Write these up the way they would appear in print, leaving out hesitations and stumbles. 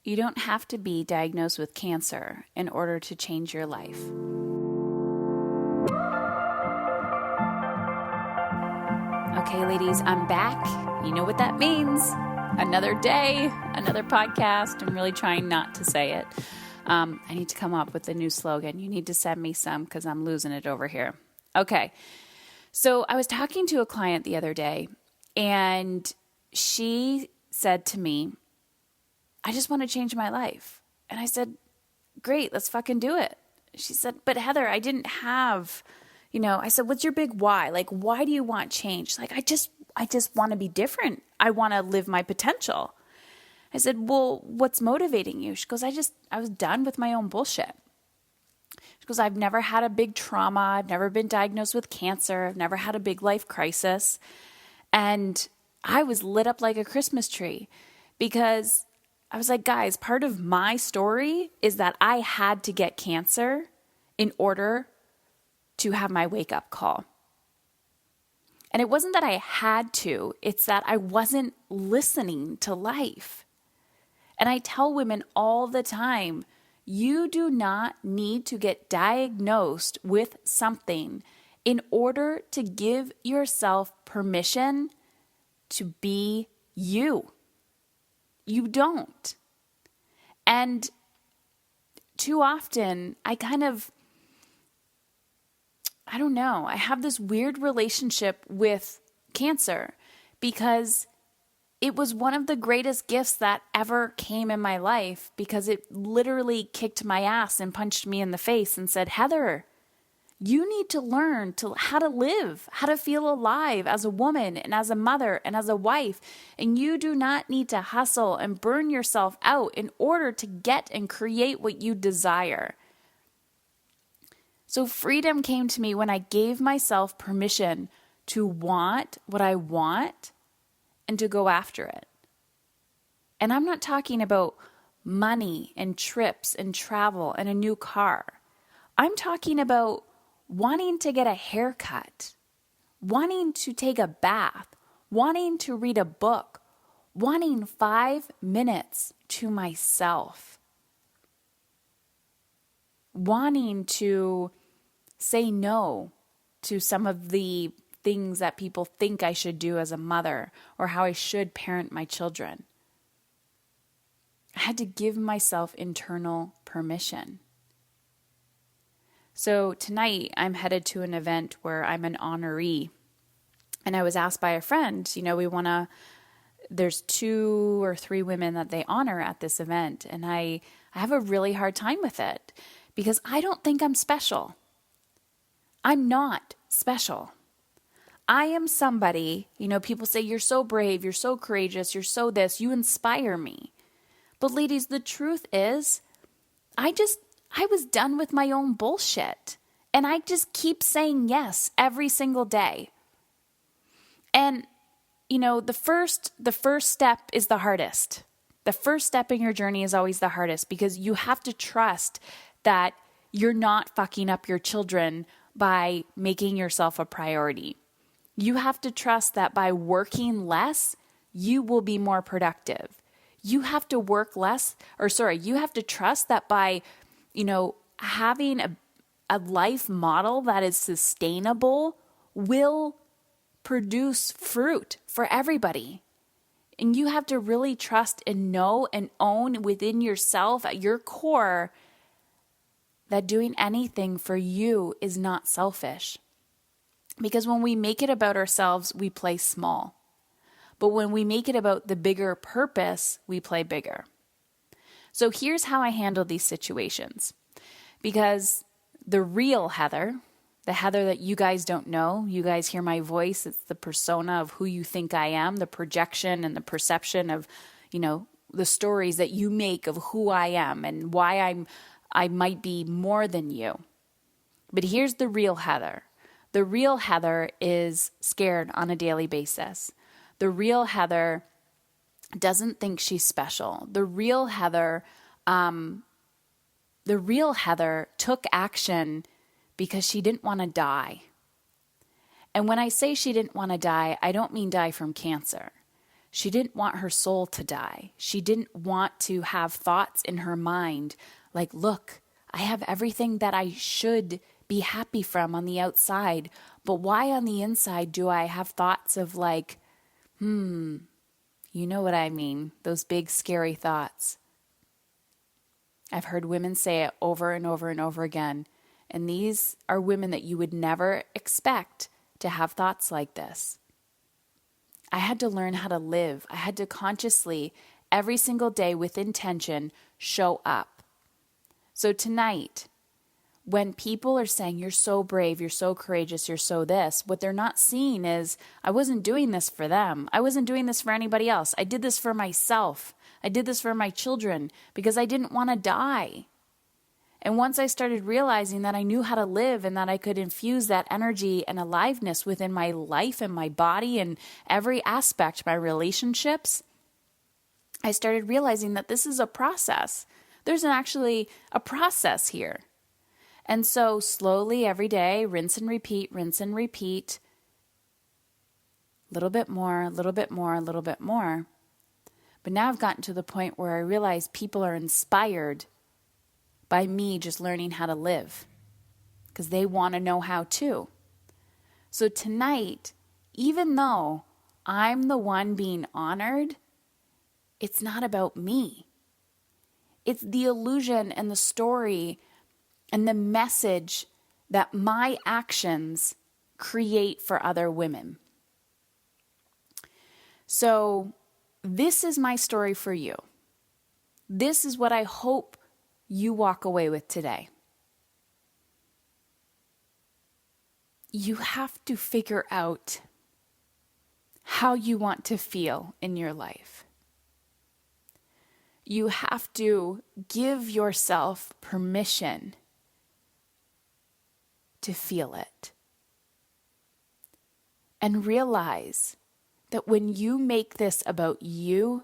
You don't have to be diagnosed with cancer in order to change your life. Okay, ladies, I'm back. You know what that means. Another day, another podcast. I'm really trying not to say it. I need to come up with a new slogan. You need to send me some because I'm losing it over here. Okay. So I was talking to a client the other day, and she said to me, I just want to change my life. And I said, great, let's fucking do it. She said, but Heather, I didn't have, I said, what's your big why? Like, why do you want change? She's like, I just want to be different. I want to live my potential. I said, well, what's motivating you? She goes, I was done with my own bullshit. She goes, I've never had a big trauma. I've never been diagnosed with cancer. I've never had a big life crisis. And I was lit up like a Christmas tree because I was like, guys, part of my story is that I had to get cancer in order to have my wake-up call. And it wasn't that I had to, it's that I wasn't listening to life. And I tell women all the time, you do not need to get diagnosed with something in order to give yourself permission to be you. You don't. And too often, I have this weird relationship with cancer because it was one of the greatest gifts that ever came in my life because it literally kicked my ass and punched me in the face and said, Heather, you need to learn how to live, how to feel alive as a woman and as a mother and as a wife. And you do not need to hustle and burn yourself out in order to get and create what you desire. So freedom came to me when I gave myself permission to want what I want and to go after it. And I'm not talking about money and trips and travel and a new car. I'm talking about wanting to get a haircut, wanting to take a bath, wanting to read a book, wanting 5 minutes to myself, wanting to say no to some of the things that people think I should do as a mother or how I should parent my children. I had to give myself internal permission. So tonight I'm headed to an event where I'm an honoree. And I was asked by a friend, there's 2 or 3 women that they honor at this event. And I have a really hard time with it because I don't think I'm special. I'm not special. I am somebody, people say, you're so brave, you're so courageous, you're so this, you inspire me. But ladies, the truth is, I was done with my own bullshit. And I just keep saying yes every single day. And, the first step is the hardest. The first step in your journey is always the hardest because you have to trust that you're not fucking up your children by making yourself a priority. You have to trust that by working less, you will be more productive. You have to you have to trust that by, having a life model that is sustainable will produce fruit for everybody. And you have to really trust and know and own within yourself at your core that doing anything for you is not selfish. Because when we make it about ourselves, we play small. But when we make it about the bigger purpose, we play bigger. So here's how I handle these situations. Because the real Heather, the Heather that you guys don't know, you guys hear my voice, it's the persona of who you think I am, the projection and the perception of, the stories that you make of who I am and why I might be more than you. But here's the real Heather. The real Heather is scared on a daily basis. The real Heather doesn't think she's special. The real Heather took action because she didn't want to die. And when I say she didn't want to die, I don't mean die from cancer. She didn't want her soul to die. She didn't want to have thoughts in her mind like, look, I have everything that I should be happy from on the outside, but why on the inside do I have thoughts of like, you know what I mean, those big scary thoughts. I've heard women say it over and over and over again, and these are women that you would never expect to have thoughts like this. I had to learn how to live. I had to consciously, every single day with intention, show up. So tonight, when people are saying, you're so brave, you're so courageous, you're so this, what they're not seeing is, I wasn't doing this for them. I wasn't doing this for anybody else. I did this for myself. I did this for my children because I didn't want to die. And once I started realizing that I knew how to live and that I could infuse that energy and aliveness within my life and my body and every aspect, my relationships, I started realizing that this is a process. There's actually a process here. And so slowly every day, rinse and repeat, a little bit more, a little bit more, a little bit more. But now I've gotten to the point where I realize people are inspired by me just learning how to live because they want to know how too. So tonight, even though I'm the one being honored, it's not about me. It's the illusion and the story and the message that my actions create for other women. So this is my story for you. This is what I hope you walk away with today. You have to figure out how you want to feel in your life. You have to give yourself permission to feel it. And realize that when you make this about you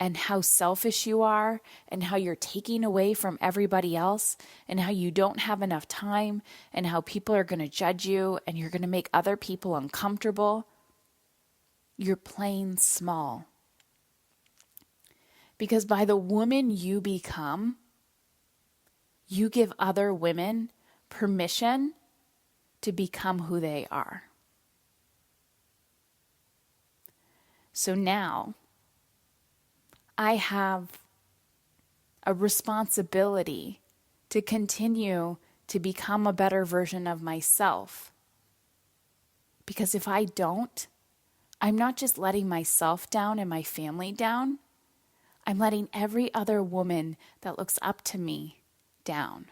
and how selfish you are and how you're taking away from everybody else and how you don't have enough time and how people are going to judge you and you're going to make other people uncomfortable, you're playing small. Because by the woman you become, you give other women permission to become who they are. So now, I have a responsibility to continue to become a better version of myself. Because if I don't, I'm not just letting myself down and my family down, I'm letting every other woman that looks up to me down.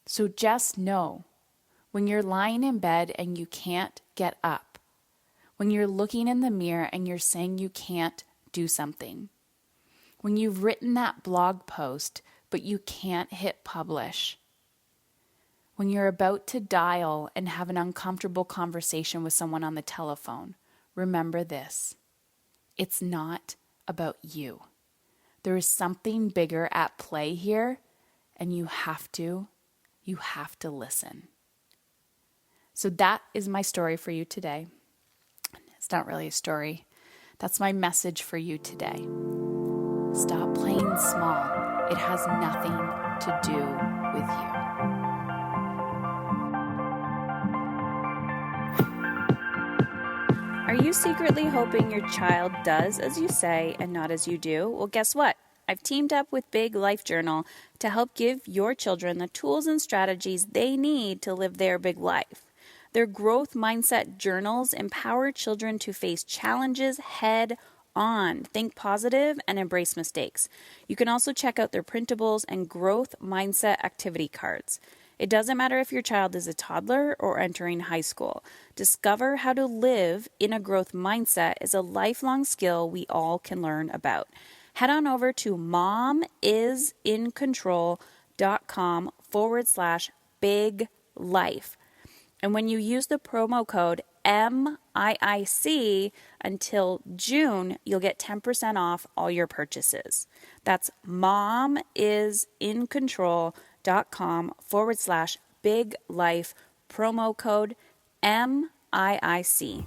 So just know, when you're lying in bed and you can't get up, when you're looking in the mirror and you're saying you can't do something, when you've written that blog post but you can't hit publish, when you're about to dial and have an uncomfortable conversation with someone on the telephone, remember this: it's not about you. There is something bigger at play here, and you have to listen. So that is my story for you today. It's not really a story. That's my message for you today. Stop playing small. It has nothing to do with you. Are you secretly hoping your child does as you say and not as you do? Well, guess what? I've teamed up with Big Life Journal to help give your children the tools and strategies they need to live their big life. Their growth mindset journals empower children to face challenges head on, think positive, and embrace mistakes. You can also check out their printables and growth mindset activity cards. It doesn't matter if your child is a toddler or entering high school. Discover how to live in a growth mindset is a lifelong skill we all can learn about. Head on over to momisincontrol.com/big life. And when you use the promo code MIIC until June, you'll get 10% off all your purchases. That's momisincontrol.com/big life, promo code MIIC.